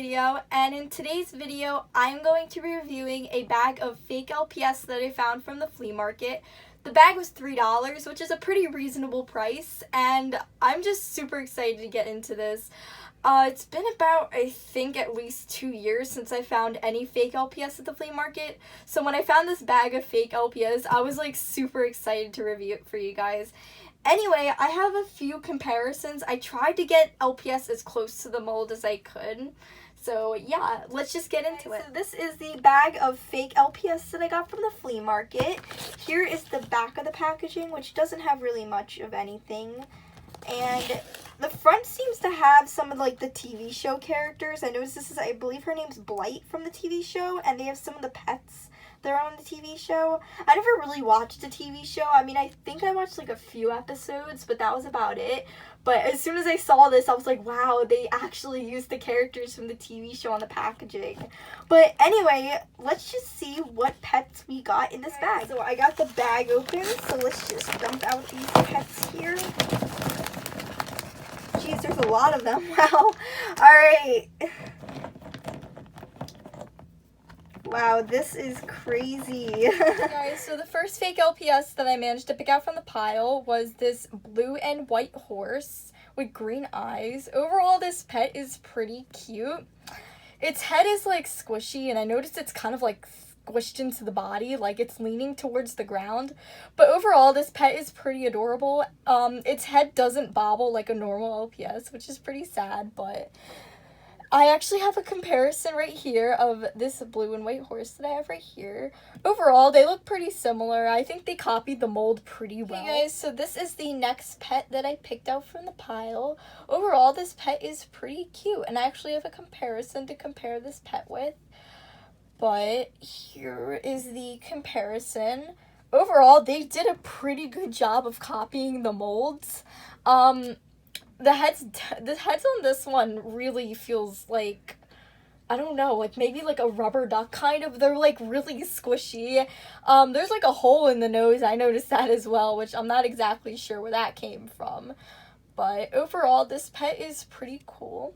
video, and in today's video I'm going to be reviewing a bag of fake LPS that I found from the flea market. The bag was $3, which is a pretty reasonable price, and I'm just super excited to get into this. It's been about, I think, at least 2 years since I found any fake LPS at the flea market, so when I found this bag of fake LPS, I was like super excited to review it for you guys. Anyway, I have a few comparisons. I tried to get LPS as close to the mold as I could. So yeah, let's just get into it. So this is the bag of fake LPS that I got from the flea market. Here is the back of the packaging, which doesn't have really much of anything. And the front seems to have some of like the TV show characters. I noticed this is, I believe her name's Blight from the TV show, and they have some of the pets that are on the TV show. I never really watched the TV show. I mean, I think I watched like a few episodes, but that was about it. But as soon as I saw this, I was like, wow, they actually used the characters from the TV show on the packaging. But anyway, let's just see what pets we got in this bag. So I got the bag open, so let's just dump out these pets here. Jeez, there's a lot of them. Wow. Alright. Wow, this is crazy. Guys, so the first fake LPS that I managed to pick out from the pile was this blue and white horse with green eyes. Overall, this pet is pretty cute. Its head is like squishy, and I noticed it's kind of like squished into the body, like it's leaning towards the ground. But overall, this pet is pretty adorable. Its head doesn't bobble like a normal LPS, which is pretty sad, but I actually have a comparison right here of this blue and white horse that I have right here. Overall, they look pretty similar. I think they copied the mold pretty well. Okay, guys, so this is the next pet that I picked out from the pile. Overall, this pet is pretty cute, and I actually have a comparison to compare this pet with. But here is the comparison. Overall, they did a pretty good job of copying the molds. The heads on this one really feels like, I don't know, like maybe like a rubber duck kind of. They're like really squishy. There's like a hole in the nose. I noticed that as well, which I'm not exactly sure where that came from. But overall, this pet is pretty cool.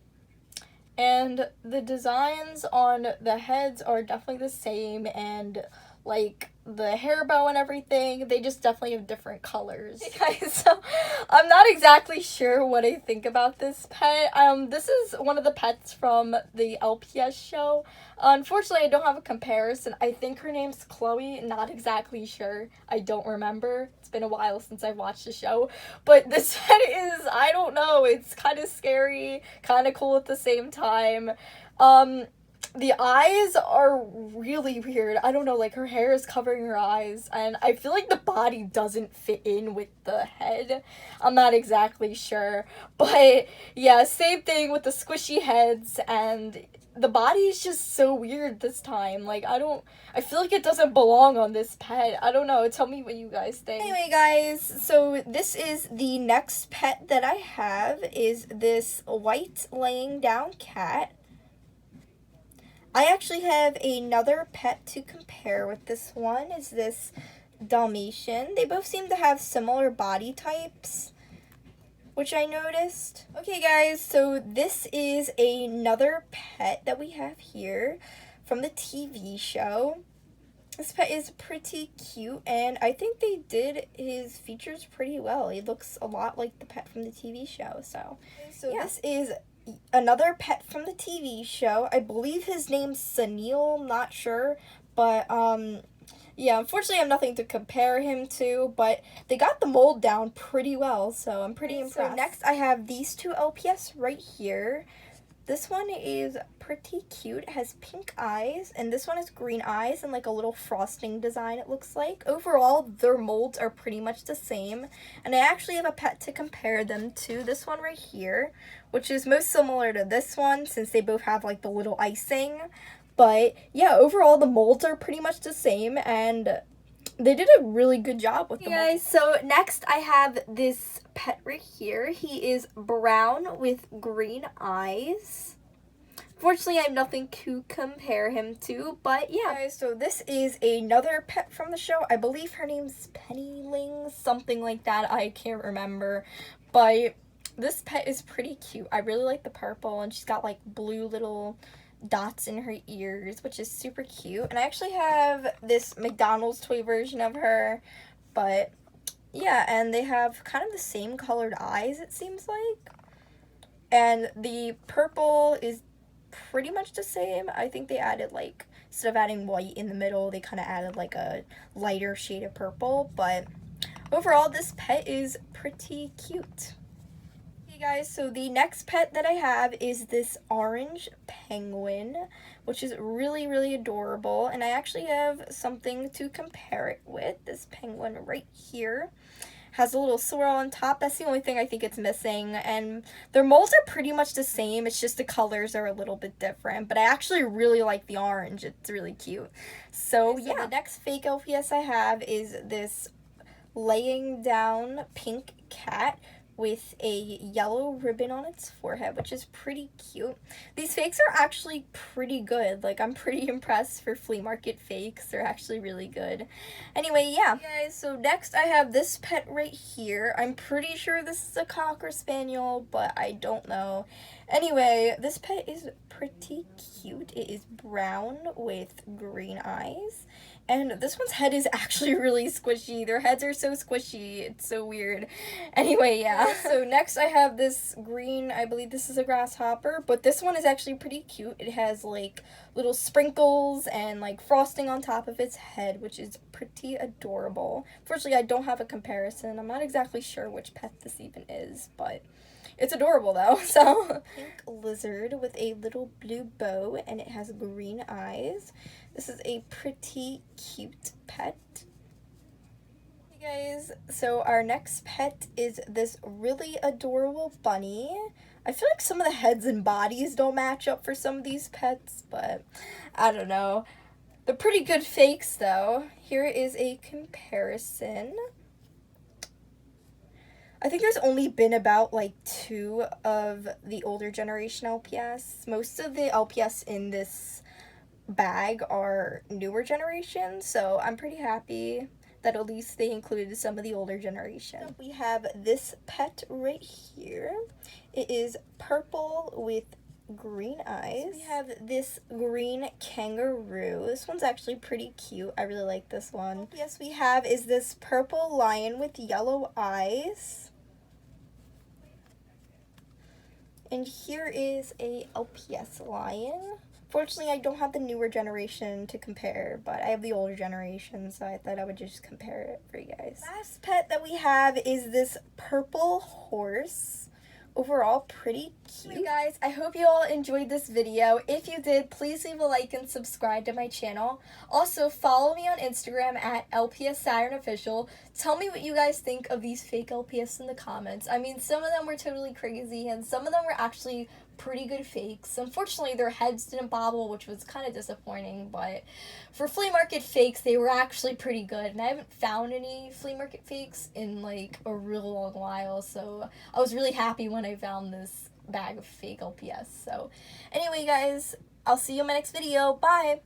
And the designs on the heads are definitely the same, and like the hair bow and everything, they just definitely have different colors. Okay, guys, so I'm not exactly sure what I think about this pet. This is one of the pets from the LPS show. Unfortunately, I don't have a comparison. I think her name's Chloe, not exactly sure. I don't remember. It's been a while since I've watched the show. But this pet is, I don't know, it's kind of scary, kind of cool at the same time. The eyes are really weird. I don't know, like her hair is covering her eyes, and I feel like the body doesn't fit in with the head. I'm not exactly sure, but yeah, same thing with the squishy heads, and the body is just so weird this time. Like, I feel like it doesn't belong on this pet. I don't know. Tell me what you guys think. Anyway, guys, so this is the next pet that I have, is this white laying down cat. I actually have another pet to compare with this one, is this Dalmatian. They both seem to have similar body types, which I noticed. Okay, guys, so this is another pet that we have here from the TV show. This pet is pretty cute, and I think they did his features pretty well. He looks a lot like the pet from the TV show, so yeah. This is another pet from the TV show. I believe his name's Sunil, not sure, but yeah, unfortunately I have nothing to compare him to, but they got the mold down pretty well, so I'm pretty impressed. So next I have these two LPS right here. This one is pretty cute. It has pink eyes, and this one has green eyes and like a little frosting design, it looks like. Overall, their molds are pretty much the same, and I actually have a pet to compare them to. This one right here, which is most similar to this one since they both have like the little icing. But yeah, overall the molds are pretty much the same, and they did a really good job with them. Hey guys, so next I have this pet right here. He is brown with green eyes. Fortunately, I have nothing to compare him to, but yeah. Guys, so this is another pet from the show. I believe her name's Pennyling, something like that. I can't remember. But This pet is pretty cute. I really like the purple, and she's got like blue little dots in her ears, which is super cute. And I actually have this McDonald's toy version of her, but yeah, and they have kind of the same colored eyes, it seems like. And the purple is pretty much the same. I think they added, like, instead of adding white in the middle, they kind of added like a lighter shade of purple, but overall this pet is pretty cute. Hey guys, so the next pet that I have is this orange penguin, which is really, really adorable, and I actually have something to compare it with. This penguin right here has a little swirl on top. That's the only thing I think it's missing, and their molds are pretty much the same. It's just the colors are a little bit different, but I actually really like the orange. It's really cute. So yeah, the next fake LPS I have is this laying down pink cat with a yellow ribbon on its forehead, which is pretty cute. These fakes are actually pretty good. Like, I'm pretty impressed for flea market fakes. They're actually really good. Anyway, yeah. Hey guys, so next I have this pet right here. I'm pretty sure this is a Cocker Spaniel, but I don't know. Anyway, this pet is pretty cute. It is brown with green eyes. And this one's head is actually really squishy. Their heads are so squishy. It's so weird. Anyway, yeah. So next I have this green, I believe this is a grasshopper, but this one is actually pretty cute. It has like little sprinkles and like frosting on top of its head, which is pretty adorable. Fortunately, I don't have a comparison. I'm not exactly sure which pet this even is, but it's adorable though. So, pink lizard with a little blue bow, and it has green eyes. This is a pretty cute pet. Hey guys, so our next pet is this really adorable bunny. I feel like some of the heads and bodies don't match up for some of these pets, but I don't know. They're pretty good fakes though. Here is a comparison. I think there's only been about like 2 of the older generation LPS. Most of the LPS in this bag are newer generation, so I'm pretty happy that at least they included some of the older generation. So we have this pet right here. It is purple with green eyes. So we have this green kangaroo. This one's actually pretty cute. I really like this one. Yes, we have is this purple lion with yellow eyes. And here is a LPS lion. Fortunately, I don't have the newer generation to compare, but I have the older generation, so I thought I would just compare it for you guys. Last pet that we have is this purple horse. Overall, pretty cute. Hey guys, I hope you all enjoyed this video. If you did, please leave a like and subscribe to my channel. Also, follow me on Instagram at LPS Saturn Official. Tell me what you guys think of these fake LPS in the comments. I mean, some of them were totally crazy, and some of them were actually pretty good fakes. Unfortunately, their heads didn't bobble, which was kind of disappointing, but for flea market fakes, they were actually pretty good, and I haven't found any flea market fakes in like a real long while, so I was really happy when I found this bag of fake LPS. So anyway guys, I'll see you in my next video. Bye!